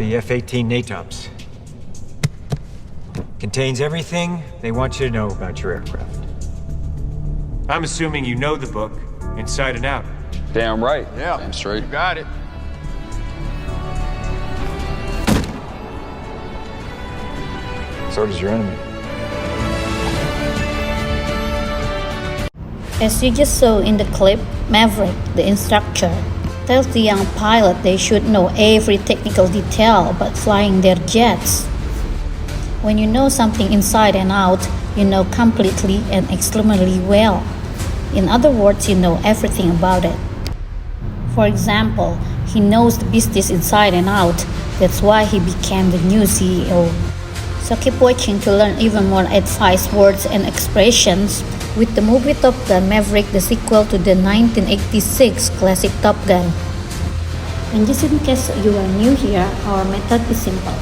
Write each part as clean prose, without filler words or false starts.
The F-18 NATOPS. Contains everything they want you to know about your aircraft. I'm assuming you know the book inside and out. Damn right. Yeah. Damn straight. You got it. So does your enemy. As you just saw in the clip, Maverick, the instructor, tells the young pilot they should know every technical detail about flying their jets. When you know something inside and out, you know completely and extremely well. In other words, you know everything about it. For example, he knows the business inside and out. That's why he became the new CEO. So keep watching to learn even more advice, words, and expressions with the movie Top Gun Maverick, the sequel to the 1986 classic Top Gun. And just in case you are new here, our method is simple.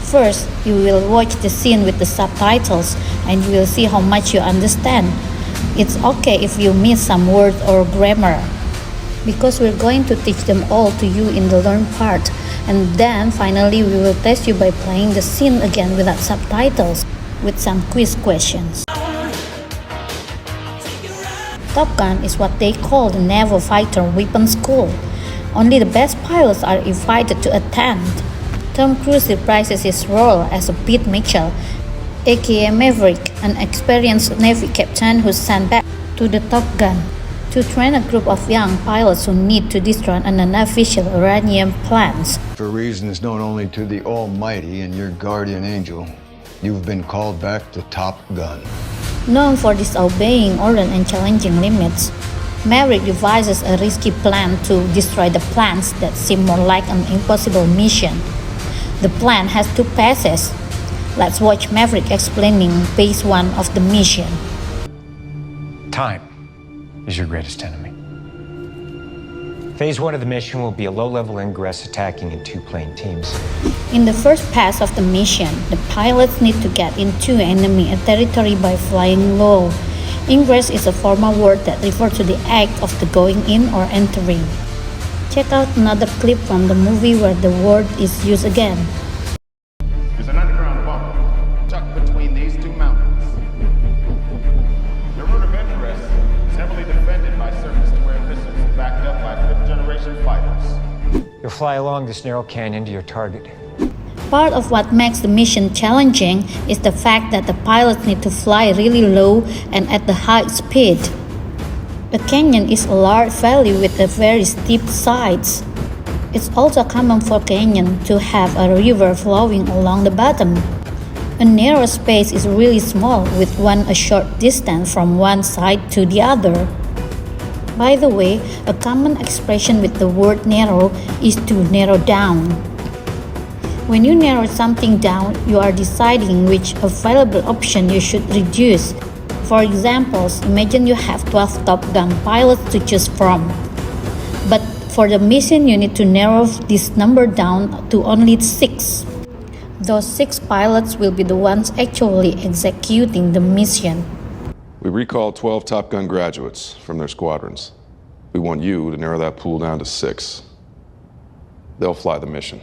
First, you will watch the scene with the subtitles and you will see how much you understand. It's okay if you miss some word or grammar, because we're going to teach them all to you in the learn part. And then finally we will test you by playing the scene again without subtitles, with some quiz questions. Top Gun is what they call the Naval Fighter Weapons School. Only the best pilots are invited to attend. Tom Cruise reprises his role as Pete Mitchell, aka Maverick, an experienced Navy captain who's sent back to the Top Gun to train a group of young pilots who need to destroy an unofficial uranium plant. For reasons known only to the Almighty and your guardian angel, you've been called back to Top Gun. Known for disobeying orders and challenging limits, Maverick devises a risky plan to destroy the plants that seem more like an impossible mission. The plan has two phases. Let's watch Maverick explaining phase 1 of the mission. Time is your greatest enemy. Phase 1 of the mission will be a low-level ingress attacking in 2 plane teams. In the first pass of the mission, the pilots need to get into enemy territory by flying low. Ingress is a formal word that refers to the act of the going in or entering. Check out another clip from the movie where the word is used again. There's an underground bunker tucked between these two mountains. The route of ingress is heavily defended by surface-to-air missiles backed up by fifth-generation fighters. You'll fly along this narrow canyon to your target. Part of what makes the mission challenging is the fact that the pilots need to fly really low and at the high speed. The canyon is a large valley with a very steep sides. It's also common for canyon to have a river flowing along the bottom. A narrow space is really small, with a short distance from one side to the other. By the way, a common expression with the word narrow is to narrow down. When you narrow something down, you are deciding which available option you should reduce. For example, imagine you have 12 Top Gun pilots to choose from. But for the mission, you need to narrow this number down to only 6. Those 6 pilots will be the ones actually executing the mission. We recalled 12 Top Gun graduates from their squadrons. We want you to narrow that pool down to 6. They'll fly the mission.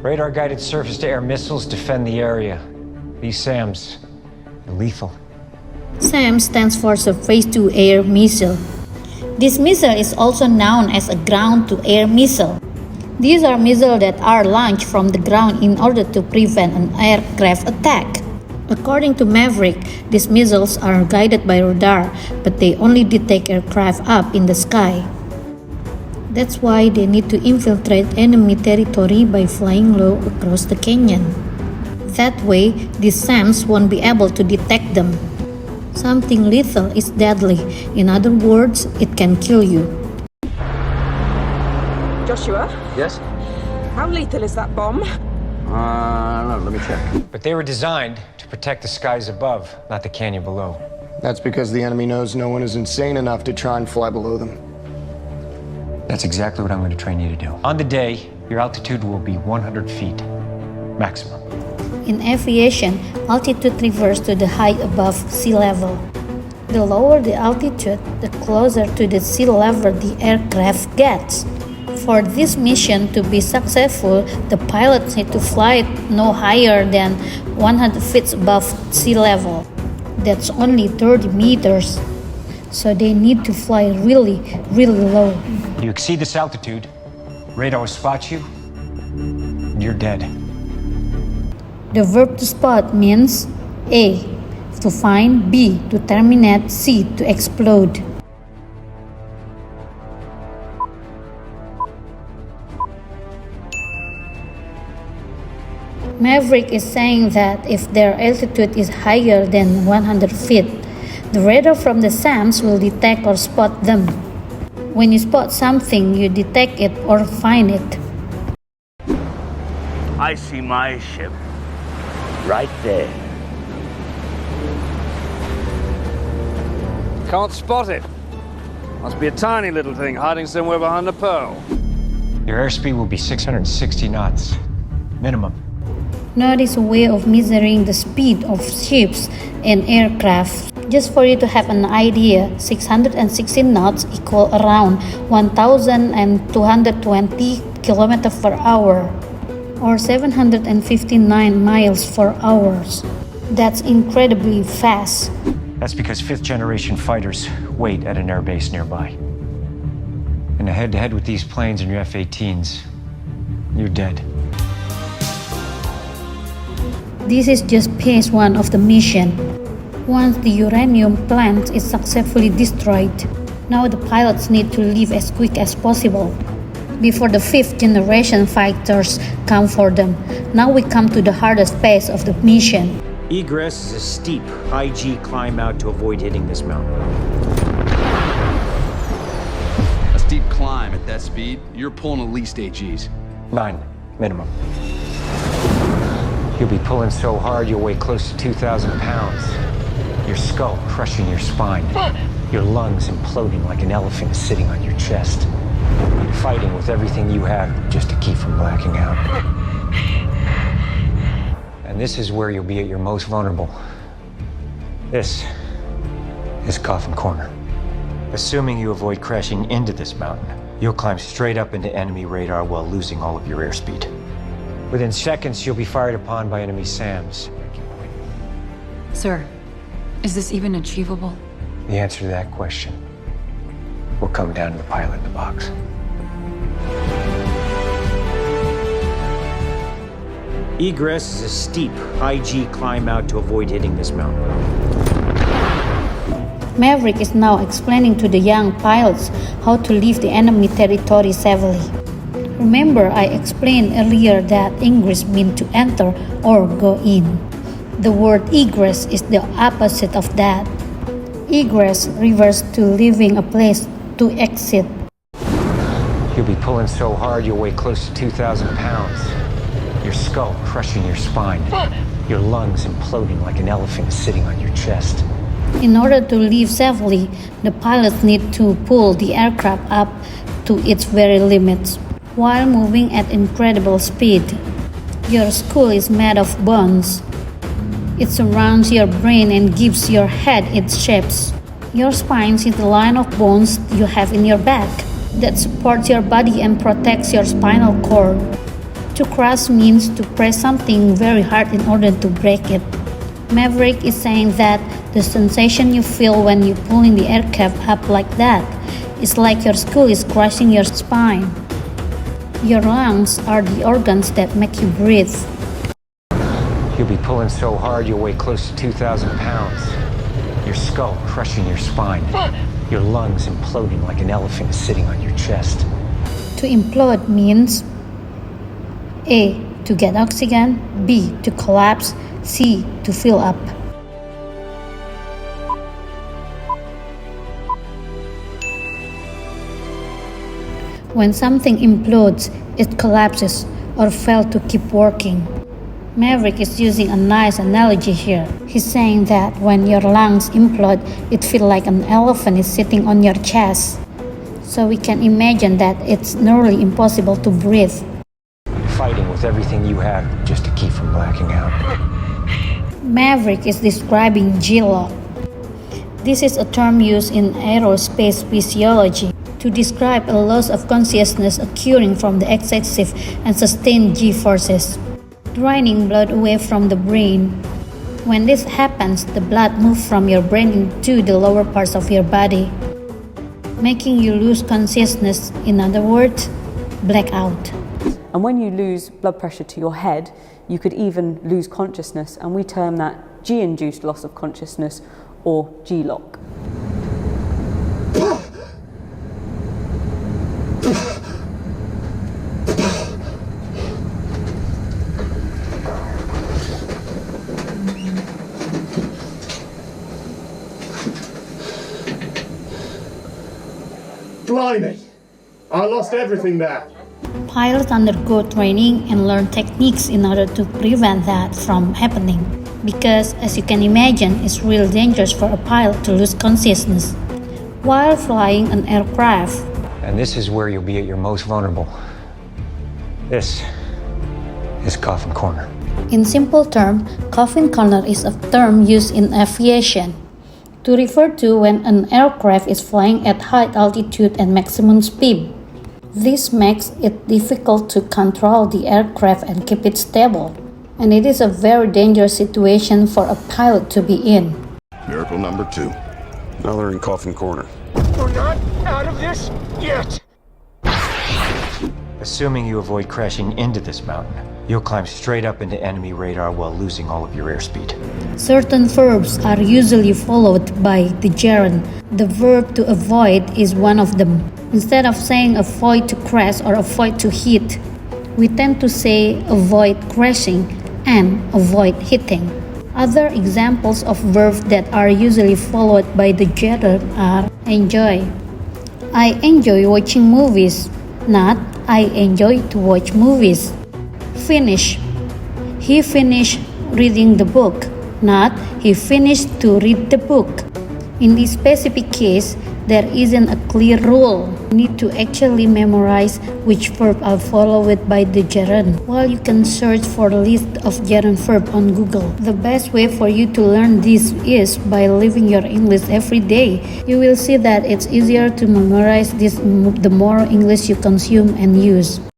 Radar-guided surface-to-air missiles defend the area. These SAMs are lethal. SAM stands for Surface-to-Air Missile. This missile is also known as a ground-to-air missile. These are missiles that are launched from the ground in order to prevent an aircraft attack. According to Maverick, these missiles are guided by radar, but they only detect aircraft up in the sky. That's why they need to infiltrate enemy territory by flying low across the canyon. That way, these SAMs won't be able to detect them. Something lethal is deadly. In other words, it can kill you. Joshua, Yes? how lethal is that bomb? I don't know. Let me check. But they were designed to protect the skies above, not the canyon below. That's because the enemy knows no one is insane enough to try and fly below them. That's exactly what I'm going to train you to do. On the day, your altitude will be 100 feet, maximum. In aviation, altitude refers to the height above sea level. The lower the altitude, the closer to the sea level the aircraft gets. For this mission to be successful, the pilots need to fly no higher than 100 feet above sea level. That's only 30 meters. So they need to fly really, really low. You exceed this altitude, radar will spot you, and you're dead. The verb to spot means A, to find, B, to terminate, C, to explode. Maverick is saying that if their altitude is higher than 100 feet, the radar from the SAMs will detect or spot them. When you spot something, you detect it or find it. I see my ship right there. Can't spot it. Must be a tiny little thing hiding somewhere behind the pearl. Your airspeed will be 660 knots, minimum. Knot is a way of measuring the speed of ships and aircraft. Just for you to have an idea, 660 knots equal around 1,220 kilometers per hour, or 759 miles per hour. That's incredibly fast. That's because fifth-generation fighters wait at an airbase nearby. In a head-to-head with these planes and your F-18s, you're dead. This is just phase 1 of the mission. Once the uranium plant is successfully destroyed, now the pilots need to leave as quick as possible before the 5th generation fighters come for them. Now we come to the hardest phase of the mission. Egress is a steep, high-G climb out to avoid hitting this mountain. A steep climb at that speed, you're pulling at least 8 Gs. 9, minimum. You'll be pulling so hard you'll weigh close to 2,000 pounds. Your skull crushing your spine. Your lungs imploding like an elephant sitting on your chest. You're fighting with everything you have just to keep from blacking out. And this is where you'll be at your most vulnerable. This is Coffin Corner. Assuming you avoid crashing into this mountain, you'll climb straight up into enemy radar while losing all of your airspeed. Within seconds, you'll be fired upon by enemy SAMs. Sir, is this even achievable? The answer to that question will come down to the pilot in the box. Egress is a steep, high-G climb out to avoid hitting this mountain. Maverick is now explaining to the young pilots how to leave the enemy territory safely. Remember, I explained earlier that ingress means to enter or go in. The word egress is the opposite of that. Egress refers to leaving a place to exit. You'll be pulling so hard you'll weigh close to 2,000 pounds. Your skull crushing your spine. Your lungs imploding like an elephant sitting on your chest. In order to leave safely, the pilots need to pull the aircraft up to its very limits while moving at incredible speed. Your skull is made of bones. It surrounds your brain and gives your head its shapes. Your spine is the line of bones you have in your back that supports your body and protects your spinal cord. To crush means to press something very hard in order to break it. Maverick is saying that the sensation you feel when you're pulling the aircraft up like that is like your skull is crushing your spine. Your lungs are the organs that make you breathe. You'll be pulling so hard you'll weigh close to 2,000 pounds. Your skull crushing your spine. Your lungs imploding like an elephant sitting on your chest. To implode means A. To get oxygen, B. To collapse, C. To fill up. When something implodes, it collapses or fails to keep working. Maverick is using a nice analogy here. He's saying that when your lungs implode, it feels like an elephant is sitting on your chest. So we can imagine that it's nearly impossible to breathe. Fighting with everything you have just to keep from blacking out. Maverick is describing G-lock. This is a term used in aerospace physiology. to describe a loss of consciousness occurring from the excessive and sustained G forces, draining blood away from the brain. When this happens, the blood moves from your brain into the lower parts of your body, making you lose consciousness, in other words, black out. And when you lose blood pressure to your head, you could even lose consciousness, and we term that G-induced loss of consciousness, or G-LOC. Blimey! I lost everything there. Pilots undergo training and learn techniques in order to prevent that from happening. Because, as you can imagine, it's real dangerous for a pilot to lose consciousness while flying an aircraft. And this is where you'll be at your most vulnerable. This is coffin corner. In simple terms, coffin corner is a term used in aviation to refer to when an aircraft is flying at high altitude and maximum speed. This makes it difficult to control the aircraft and keep it stable, and it is a very dangerous situation for a pilot to be in. Miracle number 2. Now they're in coffin corner. We're not out of this yet. Assuming you avoid crashing into this mountain, you'll climb straight up into enemy radar while losing all of your airspeed. Certain verbs are usually followed by the gerund. The verb to avoid is one of them. Instead of saying avoid to crash or avoid to hit, we tend to say avoid crashing and avoid hitting. Other examples of verbs that are usually followed by the gerund are enjoy. I enjoy watching movies, not I enjoy to watch movies. Finish. He finished reading the book, not he finished to read the book. In this specific case, there isn't a clear rule. You need to actually memorize which verb are followed by the gerund. While you can search for a list of gerund verbs on Google, the best way for you to learn this is by living your English every day. You will see that it's easier to memorize this the more English you consume and use.